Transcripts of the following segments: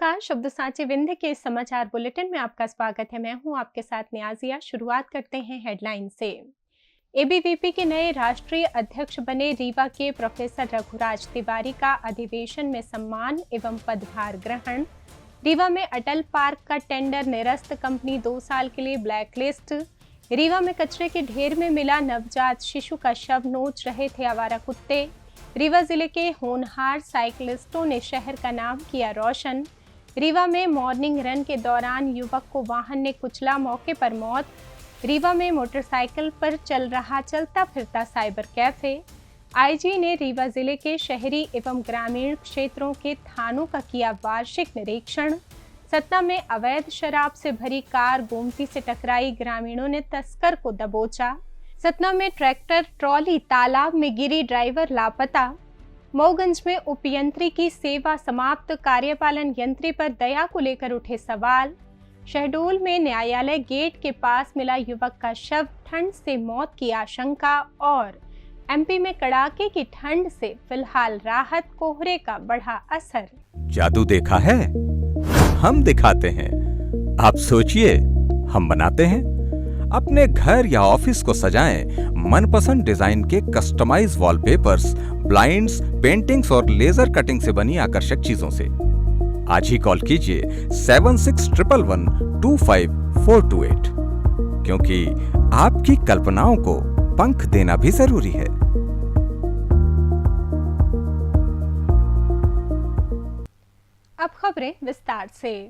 नमस्कार। शब्द साची विंध्य के समाचार बुलेटिन में आपका स्वागत है। मैं हूं आपके साथ नियाजिया। शुरुआत करते हैं हेडलाइन से। एबीवीपी के नए राष्ट्रीय अध्यक्ष बने रीवा के प्रोफेसर रघुराज तिवारी का अधिवेशन में सम्मान एवं पदभार ग्रहण। रीवा में अटल पार्क का टेंडर निरस्त, कंपनी 2 साल के लिए ब्लैकलिस्ट। रीवा में कचरे के ढेर में मिला नवजात शिशु का शव, नोच रहे थे आवारा कुत्ते। रीवा जिले के होनहार साइकिलिस्टों ने शहर का नाम किया रोशन। रीवा में मॉर्निंग रन के दौरान युवक को वाहन ने कुचला, मौके पर मौत। रीवा में मोटरसाइकिल पर चल रहा चलता फिरता साइबर कैफे। आईजी ने रीवा जिले के शहरी एवं ग्रामीण क्षेत्रों के थानों का किया वार्षिक निरीक्षण। सतना में अवैध शराब से भरी कार गोमती से टकराई, ग्रामीणों ने तस्कर को दबोचा। सतना में ट्रैक्टर ट्रॉली तालाब में गिरी, ड्राइवर लापता। मऊगंज में उपयंत्री की सेवा समाप्त, कार्यपालन यंत्री पर दया को लेकर उठे सवाल। शहडोल में न्यायालय गेट के पास मिला युवक का शव, ठंड से मौत की आशंका। और एमपी में कड़ाके की ठंड से फिलहाल राहत, कोहरे का बढ़ा असर। जादू देखा है, हम दिखाते हैं। आप सोचिए, हम बनाते हैं। अपने घर या ऑफिस को सजाएं मनपसंद डिजाइन के कस्टमाइज वॉलपेपर्स, ब्लाइंड्स, पेंटिंग्स और लेजर कटिंग से बनी आकर्षक चीजों से। आज ही कॉल कीजिए 7611125428, क्योंकि आपकी कल्पनाओं को पंख देना भी जरूरी है। अब खबरें विस्तार से।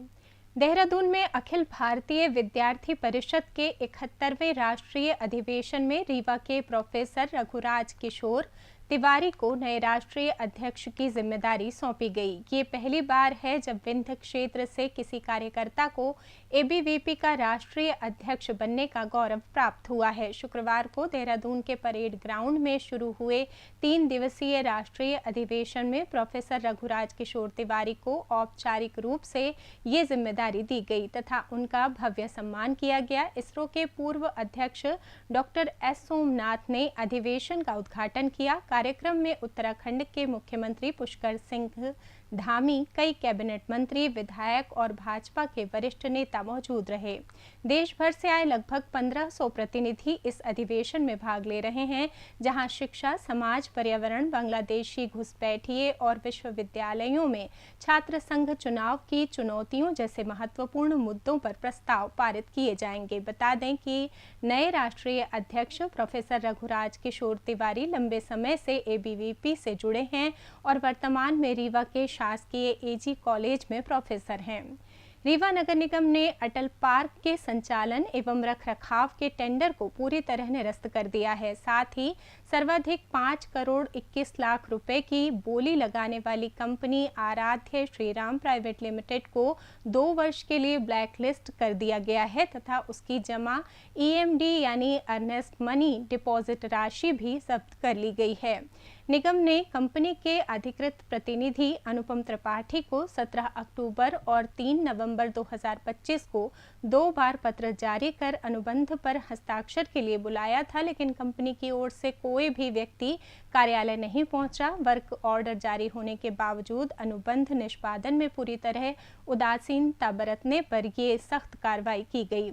देहरादून में अखिल भारतीय विद्यार्थी परिषद के 71वें राष्ट्रीय अधिवेशन में रीवा के प्रोफेसर रघुराज किशोर तिवारी को नए राष्ट्रीय अध्यक्ष की जिम्मेदारी सौंपी गई। ये पहली बार है जब विंध्य क्षेत्र से किसी कार्यकर्ता को एबीवीपी का राष्ट्रीय अध्यक्ष बनने का गौरव प्राप्त हुआ है। शुक्रवार को देहरादून के परेड ग्राउंड में शुरू हुए 3 दिवसीय राष्ट्रीय अधिवेशन में प्रोफेसर रघुराज किशोर तिवारी को औपचारिक रूप से ये जिम्मेदारी दी गई तथा उनका भव्य सम्मान किया गया। इसरो के पूर्व अध्यक्ष डॉक्टर एस सोमनाथ ने अधिवेशन का उद्घाटन किया। कार्यक्रम में उत्तराखंड के मुख्यमंत्री पुष्कर सिंह धामी, कई कैबिनेट मंत्री, विधायक और भाजपा के वरिष्ठ नेता मौजूद रहे। देश भर से आए लगभग 1500 प्रतिनिधि इस अधिवेशन में भाग ले रहे हैं, जहां शिक्षा, समाज, पर्यावरण, बांग्लादेशी घुसपैठिए और विश्वविद्यालयों में छात्र संघ चुनाव की चुनौतियों जैसे महत्वपूर्ण मुद्दों पर प्रस्ताव पारित किए जाएंगे। बता दें कि नए राष्ट्रीय अध्यक्ष प्रोफेसर रघुराज किशोर तिवारी लंबे समय से एबीवीपी से जुड़े हैं और वर्तमान में रीवा के शासकीय एजी कॉलेज में प्रोफेसर हैं। रीवा नगर निगम ने अटल पार्क के संचालन एवं रखरखाव के टेंडर को पूरी तरह निरस्त कर दिया है। साथ ही सर्वाधिक 5 करोड़ 21 लाख रुपए की बोली लगाने वाली कंपनी आराध्य श्रीराम प्राइवेट लिमिटेड को 2 वर्ष के लिए ब्लैकलिस्ट कर दिया गया है तथा उसकी जमा ईएमडी यानी अर्नेस्ट मनी डिपॉजिट राशि भी जब्त कर ली गई है। निगम ने कंपनी के अधिकृत प्रतिनिधि अनुपम त्रिपाठी को 17 अक्टूबर और 3 नवंबर 2025 को 2 बार पत्र जारी कर अनुबंध पर हस्ताक्षर के लिए बुलाया था, लेकिन कंपनी की ओर से कोई भी व्यक्ति कार्यालय नहीं पहुंचा। वर्क ऑर्डर जारी होने के बावजूद अनुबंध निष्पादन में पूरी तरह उदासीनता बरतने पर ये सख्त कार्रवाई की गई।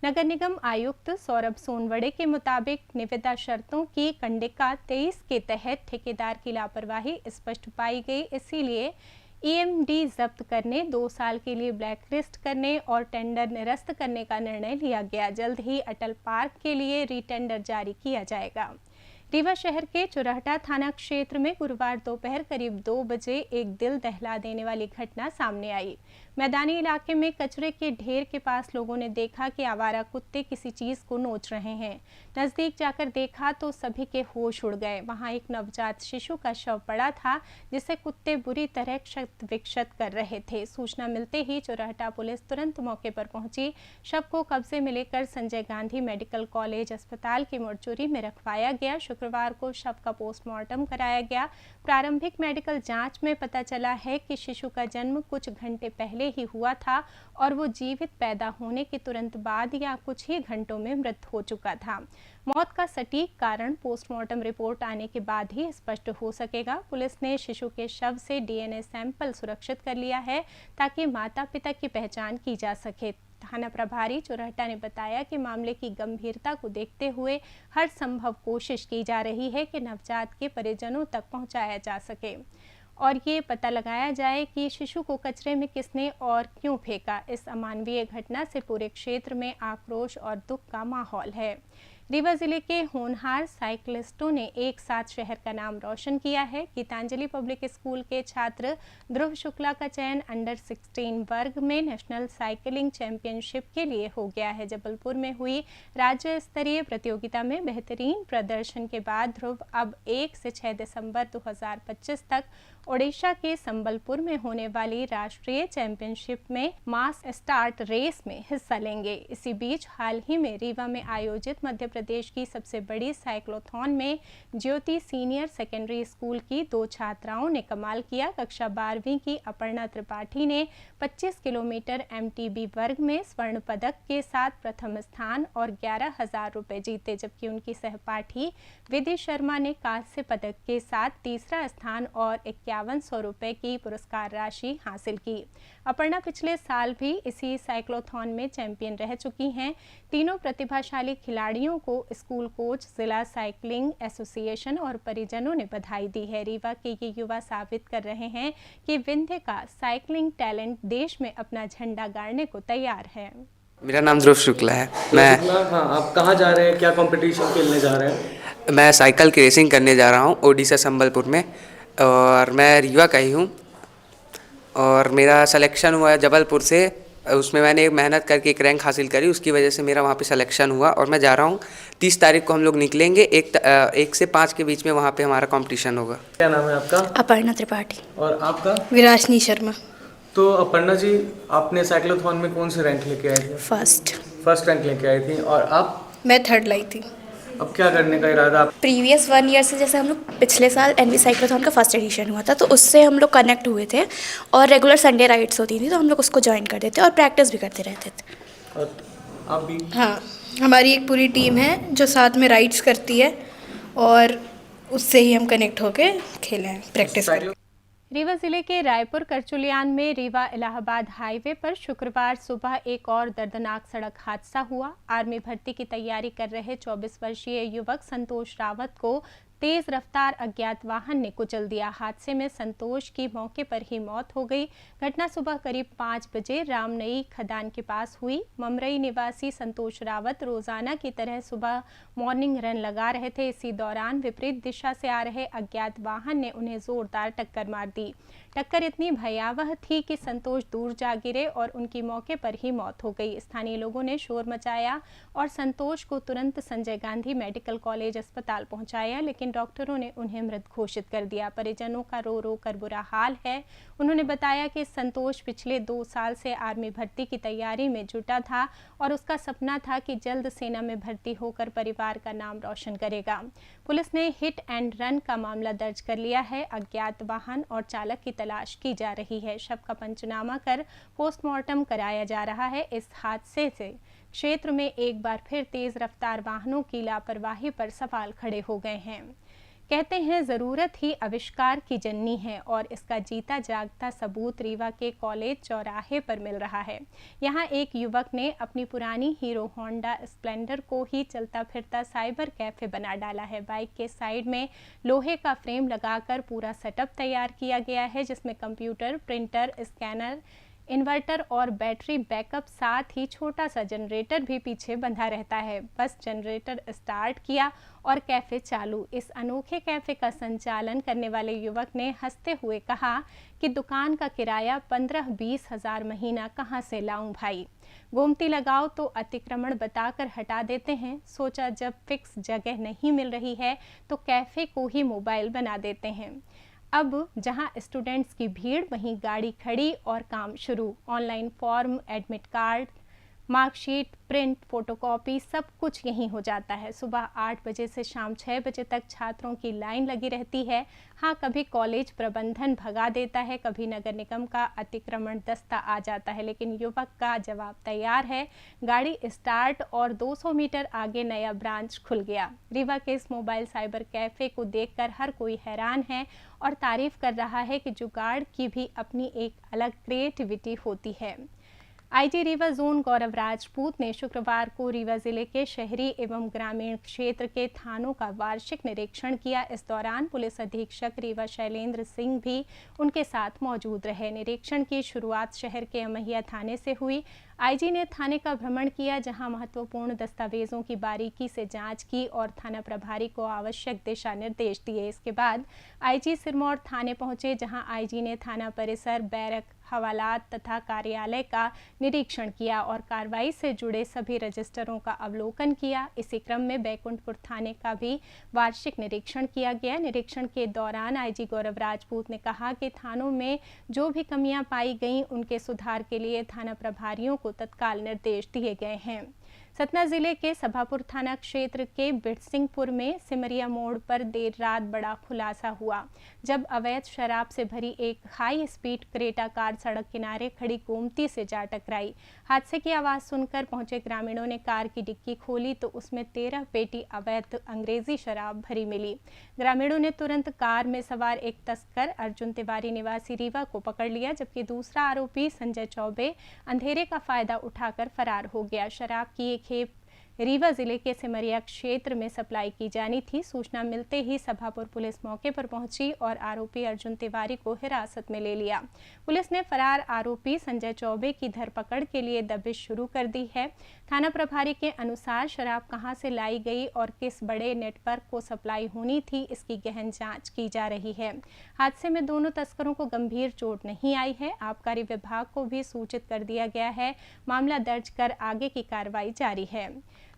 नगर निगम आयुक्त सौरभ सोनवड़े के मुताबिक निविदा शर्तों की कंडिका 23 के तहत ठेकेदार की लापरवाही स्पष्ट पाई गई, इसीलिए ईएमडी जब्त करने, 2 साल के लिए ब्लैकलिस्ट करने और टेंडर निरस्त करने का निर्णय लिया गया। जल्द ही अटल पार्क के लिए रीटेंडर जारी किया जाएगा। रीवा शहर के चुरहटा थाना क्षेत्र में गुरुवार दोपहर करीब 2 बजे एक दिल दहला देने वाली घटना सामने आई। मैदानी इलाके में कचरे के ढेर के पास लोगों ने देखा कि आवारा कुत्ते किसी चीज को नोच रहे हैं। नजदीक जाकर देखा तो सभी के होश उड़ गए। वहां एक नवजात शिशु का शव पड़ा था, जिसे कुत्ते बुरी तरह क्षत विक्षत कर रहे थे। सूचना मिलते ही चुरहटा पुलिस तुरंत मौके पर पहुंची। शव को कब्जे में लेकर संजय गांधी मेडिकल कॉलेज अस्पताल की मोर्चरी में रखवाया गया। शुक्रवार को शव का पोस्टमार्टम कराया गया। प्रारंभिक मेडिकल जांच में पता चला है कि शिशु का जन्म कुछ घंटे पहले ही हुआ था और वो जीवित पैदा होने के तुरंत बाद या कुछ ही घंटों में मृत हो चुका था। मौत का सटीक कारण पोस्टमार्टम रिपोर्ट आने के बाद ही स्पष्ट हो सकेगा। पुलिस ने शिशु के शव से डीएनए सैंपल सुरक्षित कर लिया है ताकि माता पिता की पहचान की जा सके। थाना प्रभारी चुरहटा ने बताया कि मामले की गंभीरता को देखते हुए हर संभव कोशिश की जा रही है कि नवजात के परिजनों तक पहुंचाया जा सके और ये पता लगाया जाए कि शिशु को कचरे में किसने और क्यों फेंका। इस अमानवीय घटना से पूरे क्षेत्र में आक्रोश और दुख का माहौल है। रीवा जिले के होनहार साइकिलिस्टों ने एक साथ शहर का नाम रोशन किया है। गीतांजलि पब्लिक स्कूल के छात्र ध्रुव शुक्ला का चयन अंडर 16 वर्ग में नेशनल साइकिलिंग चैंपियनशिप के लिए हो गया है। जबलपुर में हुई राज्य स्तरीय प्रतियोगिता में बेहतरीन प्रदर्शन के बाद ध्रुव अब 1 से 6 दिसंबर 2025 तक ओडिशा के संबलपुर में होने वाली राष्ट्रीय चैंपियनशिप में मास स्टार्ट रेस में हिस्सा लेंगे। इसी बीच हाल ही में रीवा में आयोजित मध्य प्रदेश की सबसे बड़ी साइक्लोथॉन में ज्योति सीनियर सेकेंडरी स्कूल की 2 छात्राओं ने कमाल किया। कक्षा 12वीं की अपर्णा त्रिपाठी ने 25 किलोमीटर एमटीबी वर्ग में स्वर्ण पदक के साथ प्रथम स्थान और 11,000 रुपए जीते, जबकि उनकी सहपाठी विधि शर्मा ने कांस्य पदक के साथ तीसरा स्थान और 5100 रुपए की पुरस्कार राशि हासिल की। अपर्णा पिछले साल भी इसी साइक्लोथॉन में चैंपियन रह चुकी हैं। तीनों प्रतिभाशाली खिलाड़ियों को स्कूल कोच, जिला साइकिलिंग एसोसिएशन और परिजनों ने बधाई दी है। रीवा के ये युवा साबित कर रहे हैं कि विंध्य का साइकिलिंग टैलेंट देश में अपना झंडा गाड़ने को तैयार है। मेरा नाम ध्रुव शुक्ला है। आप कहाँ जा रहे हैं, क्या कंपटीशन खेलने जा रहे हैं? मैं साइकिल की रेसिंग करने जा रहा हूँ ओडिशा संबलपुर में और मैं रीवा का ही हूँ और मेरा सिलेक्शन हुआ है जबलपुर से। उसमें मैंने एक मेहनत करके एक रैंक हासिल करी, उसकी वजह से मेरा वहाँ पे सिलेक्शन हुआ और मैं जा रहा हूँ। 30 तारीख को हम लोग निकलेंगे। 1 से 5 के बीच में वहाँ पे हमारा कंपटीशन होगा। क्या नाम है आपका? अपर्णा त्रिपाठी। और आपका? विराशनी शर्मा। तो अपर्णा जी, आपने साइक्लोथॉन में कौन से रैंक लेके आए थे? फर्स्ट रैंक लेके आई थी। और आप? मैं 3rd लाई थी। अब क्या करने का इरादा? प्रीवियस 1 ईयर से, जैसे हम लोग पिछले साल एनवी साइक्लोथॉन का फर्स्ट एडिशन हुआ था तो उससे हम लोग कनेक्ट हुए थे और रेगुलर संडे राइड्स होती थी तो हम लोग उसको ज्वाइन कर देते और प्रैक्टिस भी करते रहते थे। और आप भी? हाँ, हमारी एक पूरी टीम है जो साथ में राइड्स करती है और उससे ही हम कनेक्ट होके खेले हैं, प्रैक्टिस करके। रीवा जिले के रायपुर करचुलियान में रीवा इलाहाबाद हाईवे पर शुक्रवार सुबह एक और दर्दनाक सड़क हादसा हुआ। आर्मी भर्ती की तैयारी कर रहे 24 वर्षीय युवक संतोष रावत को तेज रफ्तार अज्ञात वाहन ने कुचल दिया। हादसे में संतोष की मौके पर ही मौत हो गई। घटना सुबह करीब 5 बजे रामनई खदान के पास हुई। ममरई निवासी संतोष रावत रोजाना की तरह सुबह मॉर्निंग रन लगा रहे थे। इसी दौरान विपरीत दिशा से आ रहे अज्ञात वाहन ने उन्हें जोरदार टक्कर मार दी। टक्कर इतनी भयावह थी कि संतोष दूर जा गिरे और उनकी मौके पर ही मौत हो गई। स्थानीय लोगों ने शोर मचाया और संतोष को तुरंत संजय गांधी मेडिकल कॉलेज अस्पताल पहुंचाया, लेकिन डॉक्टरों ने उन्हें मृत घोषित कर दिया। परिजनों का रो रो कर बुरा हाल है। उन्होंने बताया कि संतोष पिछले 2 साल से आर्मी भर्ती की तैयारी में जुटा था और उसका सपना था कि जल्द सेना में भर्ती होकर परिवार का नाम रोशन करेगा। पुलिस ने हिट एंड रन का मामला दर्ज कर लिया है। अज्ञात वाहन और चालक की तलाश की जा रही है। शव का पंचनामा कर पोस्टमार्टम कराया जा रहा है। इस हादसे से क्षेत्र में एक बार फिर तेज रफ्तार वाहनों की लापरवाही पर सवाल खड़े हो गए हैं। कहते हैं ज़रूरत ही आविष्कार की जननी है और इसका जीता जागता सबूत रीवा के कॉलेज चौराहे पर मिल रहा है। यहाँ एक युवक ने अपनी पुरानी हीरो होंडा स्प्लेंडर को ही चलता फिरता साइबर कैफे बना डाला है। बाइक के साइड में लोहे का फ्रेम लगाकर पूरा सेटअप तैयार किया गया है, जिसमें कंप्यूटर, प्रिंटर, स्कैनर, इन्वर्टर और बैटरी बैकअप, साथ ही छोटा सा जनरेटर भी पीछे बंधा रहता है। बस जनरेटर स्टार्ट किया और कैफ़े चालू। इस अनोखे कैफ़े का संचालन करने वाले युवक ने हंसते हुए कहा कि दुकान का किराया 15-20 हज़ार महीना कहाँ से लाऊं भाई। गोमती लगाओ तो अतिक्रमण बताकर हटा देते हैं। सोचा जब फिक्स जगह नहीं मिल रही है तो कैफ़े को ही मोबाइल बना देते हैं। अब जहां स्टूडेंट्स की भीड़, वहीं गाड़ी खड़ी और काम शुरू। Online form, admit card, marksheet, print, photocopy सब कुछ यहीं हो जाता है। सुबह 8 बजे से शाम 6 बजे तक छात्रों की लाइन लगी रहती है। हाँ, कभी कॉलेज प्रबंधन भगा देता है, कभी नगर निगम का अतिक्रमण दस्ता आ जाता है, लेकिन युवक का जवाब तैयार है। गाड़ी स्टार्ट और 200 मीटर आगे नया ब्रांच खुल गया। रीवा के इस मोबाइल साइबर कैफे को देखकर हर कोई हैरान है और तारीफ कर रहा है कि जुगाड़ की भी अपनी एक अलग क्रिएटिविटी होती है। आईजी रीवा जोन गौरव राजपूत ने शुक्रवार को रीवा जिले के शहरी एवं ग्रामीण क्षेत्र के थानों का वार्षिक निरीक्षण किया। इस दौरान पुलिस अधीक्षक रीवा शैलेंद्र सिंह भी उनके साथ मौजूद रहे। निरीक्षण की शुरुआत शहर के अमहिया थाने से हुई। आईजी ने थाने का भ्रमण किया, जहां महत्वपूर्ण दस्तावेजों की बारीकी से जांच की और थाना प्रभारी को आवश्यक दिशा निर्देश दिए। इसके बाद आईजी सिरमौर थाने पहुंचे, जहां आईजी ने थाना परिसर, बैरक, हवालात तथा कार्यालय का निरीक्षण किया और कार्रवाई से जुड़े सभी रजिस्टरों का अवलोकन किया। इसी क्रम में बैकुंठपुर थाने का भी वार्षिक निरीक्षण किया गया। निरीक्षण के दौरान आईजी गौरव राजपूत ने कहा कि थानों में जो भी कमियां पाई गईं, उनके सुधार के लिए थाना प्रभारियों को तत्काल निर्देश दिए गए हैं। सतना जिले के सभापुर थाना क्षेत्र के बिरसिंहपुर में सिमरिया मोड़ पर देर रात बड़ा खुलासा हुआ, जब अवैध शराब से भरी एक हाई स्पीड क्रेटा कार सड़क किनारे खड़ी गोमती से जा टकराई। हादसे की आवाज सुनकर पहुंचे ग्रामीणों ने कार की डिक्की खोली तो उसमें 13 पेटी अवैध अंग्रेजी शराब भरी मिली। ग्रामीणों ने तुरंत कार में सवार एक तस्कर अर्जुन तिवारी निवासी रीवा को पकड़ लिया, जबकि दूसरा आरोपी संजय चौबे अंधेरे का फायदा उठाकर फरार हो गया। शराब की खेप रीवा जिले के सिमरिया क्षेत्र में सप्लाई की जानी थी। सूचना मिलते ही सभापुर पुलिस मौके पर पहुंची और आरोपी अर्जुन तिवारी को हिरासत में ले लिया। पुलिस ने फरार आरोपी संजय चौबे की धरपकड़ के लिए दबिश शुरू कर दी है। थाना प्रभारी के अनुसार शराब कहां से लाई गई और किस बड़े नेटवर्क को सप्लाई होनी थी, इसकी गहन जांच की जा रही है। हादसे में दोनों तस्करों को गंभीर चोट नहीं आई है। आबकारी विभाग को भी सूचित कर दिया गया है। मामला दर्ज कर आगे की कार्रवाई जारी है।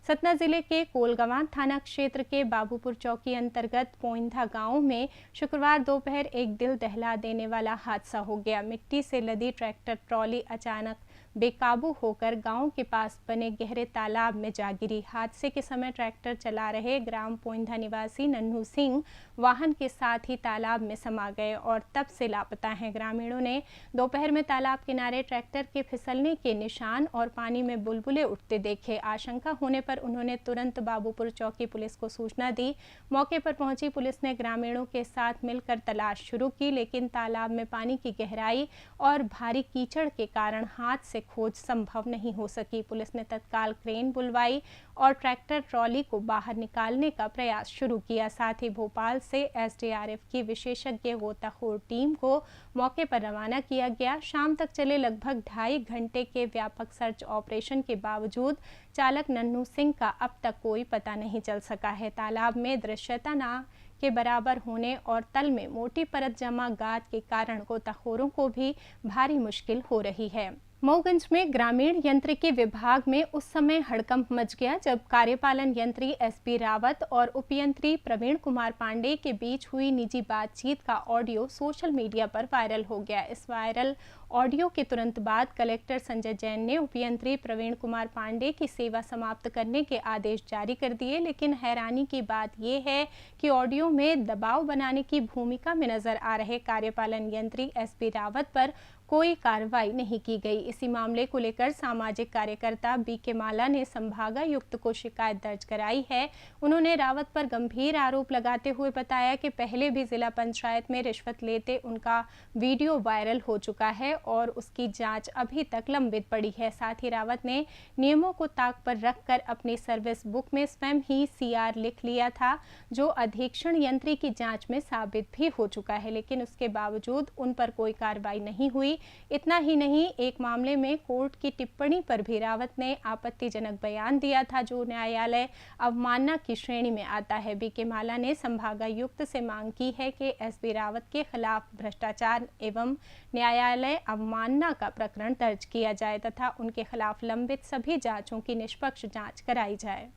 सतना जिले के कोलगवां थाना क्षेत्र के बाबूपुर चौकी अंतर्गत पोइंधा गांव में शुक्रवार दोपहर एक दिल दहला देने वाला हादसा हो गया। मिट्टी से लदी ट्रैक्टर ट्रॉली अचानक बेकाबू होकर गांव के पास बने गहरे तालाब में जा गिरी। हादसे के समय ट्रैक्टर चला रहे ग्राम पोइंधा निवासी नन्हू सिंह वाहन के साथ ही तालाब में समा गए और तब से लापता हैं। ग्रामीणों ने दोपहर में तालाब किनारे ट्रैक्टर के फिसलने के निशान और पानी में बुलबुले उठते देखे। आशंका होने पर उन्होंने तुरंत बाबूपुर चौकी पुलिस को सूचना दी। मौके पर पहुंची पुलिस ने ग्रामीणों के साथ मिलकर तलाश शुरू की, लेकिन तालाब में पानी की गहराई और भारी कीचड़ के कारण हाथ से खोज संभव नहीं हो सकी। पुलिस ने तत्काल क्रेन बुलवाई और ट्रैक्टर ट्रॉली को बाहर निकालने का प्रयास शुरू किया। साथ ही भोपाल से एसडीआरएफ की विशेषज्ञ गोताखोर टीम को मौके पर रवाना किया गया। शाम तक चले लगभग 2.5 घंटे के व्यापक सर्च ऑपरेशन के बावजूद चालक नन्हू सिंह का अब तक कोई पता नहीं चल सका है। तालाब में दृश्यता ना के बराबर होने और तल में मोटी परत जमा गाद के कारण गोताखोरों को भी भारी मुश्किल हो रही है। मऊगंज में ग्रामीण यंत्रिकी विभाग में उस समय हड़कंप मच गया जब कार्यपालन यंत्री एसपी रावत और उपयंत्री प्रवीण कुमार पांडे के बीच हुई निजी बातचीत का ऑडियो सोशल मीडिया पर वायरल हो गया। इस वायरल ऑडियो के तुरंत बाद कलेक्टर संजय जैन ने उपयंत्री प्रवीण कुमार पांडे की सेवा समाप्त करने के आदेश जारी कर दिए, लेकिन हैरानी की बात यह है कि ऑडियो में दबाव बनाने की भूमिका में नजर आ रहे कार्यपालन यंत्री एसपी रावत पर कोई कार्रवाई नहीं की गई। इसी मामले को लेकर सामाजिक कार्यकर्ता बीके माला ने संभागायुक्त को शिकायत दर्ज कराई है। उन्होंने रावत पर गंभीर आरोप लगाते हुए बताया कि पहले भी जिला पंचायत में रिश्वत लेते उनका वीडियो वायरल हो चुका है और उसकी जांच अभी तक लंबित पड़ी है। साथ ही रावत ने नियमों को ताक पर रखकर अपनी सर्विस बुक में स्वयं ही सीआर लिख लिया था, जो अधीक्षण यंत्री की जांच में साबित भी हो चुका है, लेकिन उसके बावजूद उन पर कोई कार्रवाई नहीं हुई। इतना ही नहीं, एक मामले में कोर्ट की टिप्पणी पर भी रावत ने आपत्तिजनक बयान दिया था, जो न्यायालय अवमानना की श्रेणी में आता है। बीके माला ने संभागायुक्त से मांग की है कि एसपी रावत के खिलाफ भ्रष्टाचार एवं न्यायालय अवमानना का प्रकरण दर्ज किया जाए तथा उनके खिलाफ लंबित सभी जांचों की निष्पक्ष जांच कराई जाए।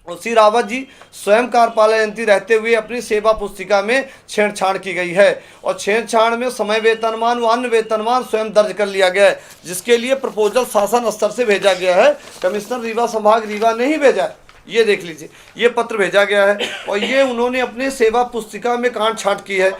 श्री रावत जी स्वयं कार्यपालक यंत्री रहते हुए अपनी सेवा पुस्तिका में छेड़छाड़ की गई है और छेड़छाड़ में समय वेतनमान व अन्य वेतनमान स्वयं दर्ज कर लिया गया है, जिसके लिए प्रपोजल शासन स्तर से भेजा गया है। कमिश्नर रीवा संभाग रीवा ने ही भेजा है, ये देख लीजिए, ये पत्र भेजा गया है और ये उन्होंने अपने सेवा पुस्तिका में काट छांट की है।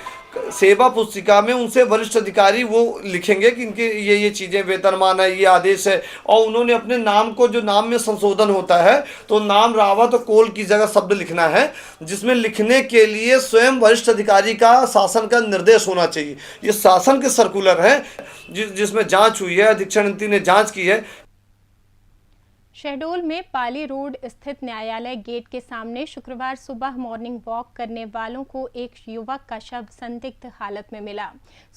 सेवा पुस्तिका में उनसे वरिष्ठ अधिकारी वो लिखेंगे कि इनके ये चीज़ें वेतनमान है, ये आदेश है, और उन्होंने अपने नाम को, जो नाम में संशोधन होता है तो नाम रावत और कोल की जगह शब्द लिखना है, जिसमें लिखने के लिए स्वयं वरिष्ठ अधिकारी का शासन का निर्देश होना चाहिए। ये शासन के सर्कुलर है जिसमें जांच हुई है, अधीक्षण यंत्री ने जांच की है। शहडोल में पाली रोड स्थित न्यायालय गेट के सामने शुक्रवार सुबह मॉर्निंग वॉक करने वालों को एक युवक का शव संदिग्ध हालत में मिला।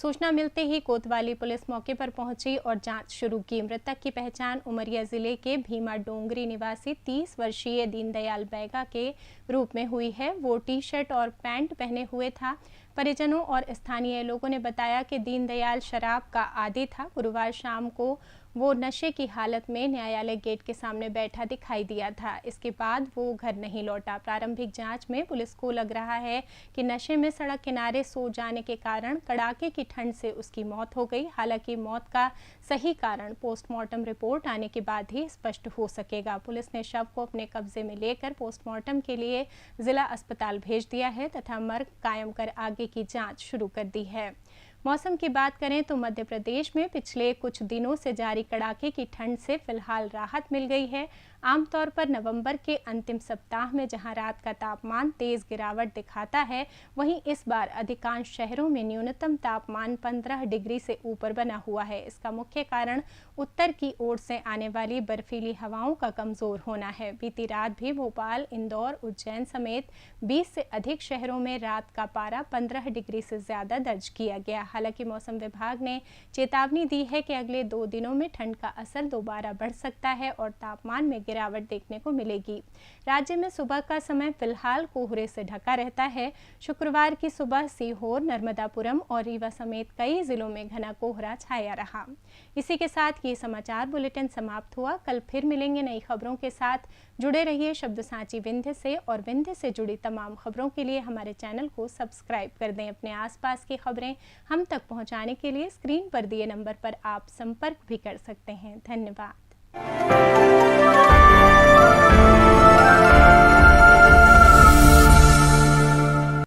सूचना मिलते ही कोतवाली पुलिस मौके पर पहुंची और जांच शुरू की। मृतक की पहचान उमरिया जिले के भीमा डोंगरी निवासी 30 वर्षीय दीनदयाल बैगा के रूप में हुई है। वो टी शर्ट और पैंट पहने हुए था। परिजनों और स्थानीय लोगों ने बताया कि दीनदयाल शराब का आदी था। गुरुवार शाम को वो नशे की हालत में न्यायालय गेट के सामने बैठा दिखाई दिया था। इसके बाद वो घर नहीं लौटा। प्रारंभिक जांच में पुलिस को लग रहा है कि नशे में सड़क किनारे सो जाने के कारण कड़ाके की ठंड से उसकी मौत हो गई। हालांकि मौत का सही कारण पोस्टमार्टम रिपोर्ट आने के बाद ही स्पष्ट हो सकेगा। पुलिस ने शव को अपने कब्जे में लेकर पोस्टमार्टम के लिए जिला अस्पताल भेज दिया है तथा मर्ग कायम कर आगे की जांच शुरू कर दी है। मौसम की बात करें तो मध्य प्रदेश में पिछले कुछ दिनों से जारी कड़ाके की ठंड से फिलहाल राहत मिल गई है। आमतौर पर नवंबर के अंतिम सप्ताह में जहां रात का तापमान तेज गिरावट दिखाता है, वहीं इस बार अधिकांश शहरों में न्यूनतम तापमान 15 डिग्री से ऊपर बना हुआ है। इसका मुख्य कारण उत्तर की ओर से आने वाली बर्फीली हवाओं का कमजोर होना है। बीती रात भी भोपाल, इंदौर, उज्जैन समेत 20 से अधिक शहरों में रात का पारा 15 डिग्री से ज्यादा दर्ज किया गया। हालांकि मौसम विभाग ने चेतावनी दी है कि अगले 2 दिनों में ठंड का असर दोबारा बढ़ सकता है और तापमान में गिरावट देखने को मिलेगी। राज्य में सुबह का समय फिलहाल कोहरे से ढका रहता है। शुक्रवार की सुबह सीहोर, नर्मदापुरम और रीवा समेत कई जिलों में घना कोहरा छाया रहा। इसी के साथ ये समाचार बुलेटिन समाप्त हुआ। कल फिर मिलेंगे नई खबरों के साथ। जुड़े रहिए शब्दसाची विंध्य से और विंध्य से जुड़ी तमाम खबरों के लिए हमारे चैनल को सब्सक्राइब कर दें। अपने आसपास की खबरें हम तक पहुंचाने के लिए स्क्रीन पर दिए नंबर पर आप संपर्क भी कर सकते हैं। धन्यवाद।